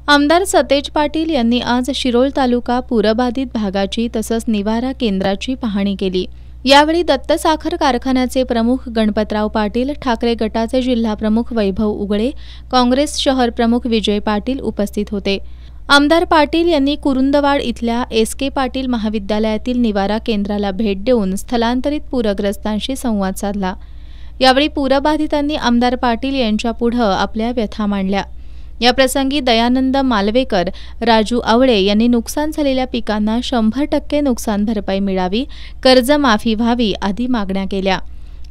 आमदार सतेज पाटील यांनी आज शिरोळ तालुका पूरबाधित भागाची तसंच निवारा केंद्राची पाहणी केली। यावेळी दत्त साखर कारखान्याचे प्रमुख गणपतराव पाटील, ठाकरे गटाचे जिल्हाप्रमुख वैभव उगळे, काँग्रेस शहर प्रमुख विजय पाटील उपस्थित होते। आमदार पाटील यांनी कुरुंदवाड इथल्या एस.के. पाटील महाविद्यालयातील निवारा केंद्राला भेट देऊन स्थलांतरित पूरग्रस्तांशी संवाद साधला। यावेळी पूरबाधितांनी आमदार पाटील यांच्यापुढे आपल्या व्यथा मांडल्या। याप्रसंगी दयानंद मालवेकर, राजू आवळे यांनी नुकसान झालेल्या पिकांना 100% नुकसान भरपाई मिळावी, कर्जमाफी व्हावी आदी मागण्या केल्या।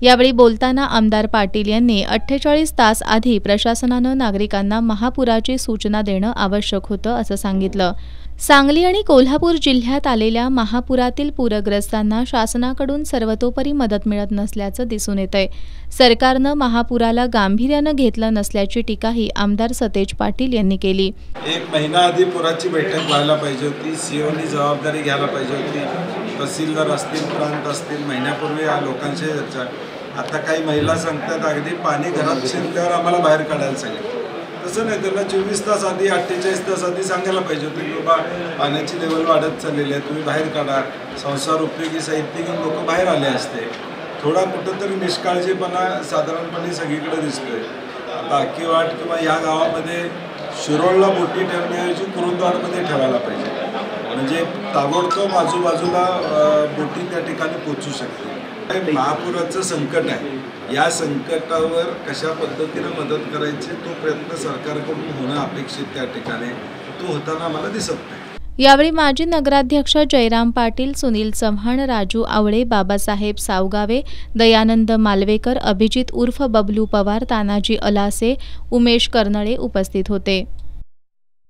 यावेळी बोलताना आमदार पाटील यांनी 48 तास आधी प्रशासनानं नागरिकांना महापुराची सूचना देणं आवश्यक होतं असं सांगितलं। सांगली आणि कोल्हापूर जिल्ह्यात आलेल्या महापुरातील पूरग्रस्तांना शासनाकडून सर्वतोपरी मदत मिळत नसल्याचं दिसून येतंय। सरकारनं महापुराला गांभीर्यानं घेतलं नसल्याची टीकाही आमदार सतेज पाटील यांनी केली। एक महिना आधी पुराची बैठक व्हायला पाहिजे होती, सीओनी जबाबदारी घ्यायला पाहिजे होती, तहसीलदार असतील, प्रांत असतील, महिन्यापूर्वी या लोकांशी चर्चा। आता काही महिला सांगतात अगदी पाणी घरात शिरल्यावर आम्हाला बाहेर काढायला सांगितलं। तसं नाही, त्यांना 24 तास आधी 48 तास आधी सांगायला पाहिजे होतं की बाबा पाण्याची लेवल वाढत चाललेली आहे, तुम्ही बाहेर काढा। संसार उपयोगी साहित्य घेऊन लोक बाहेर आले असते। थोडा कुठंतरी निष्काळजीपणा साधारणपणे सगळीकडे दिसतोय। आता अक्कीवाट किंवा या गावामध्ये शिरोळला बोटी ठेवण्याऐवजी कुरुंदवाडमध्ये ठेवायला पाहिजे, म्हणजे ताबडतोब आजूबाजूला बोटी त्या ठिकाणी पोहोचू शकते। महापुराचं संकट आहे, या संकटावर कशा पद्धतीने मदत करायची तो प्रयत्न सरकारकडून होणं अपेक्षित त्या ठिकाणी तो होताना मला दिसत नाही। यावेळी माजी नगराध्यक्ष जयराम पाटील, सुनील चव्हाण, राजू आवळे, बाबासाहेब सावगावे, दयानंद मालवेकर, अभिजित उर्फ बबलू पवार, तानाजी अलासे, उमेश कर्नळे उपस्थित होते।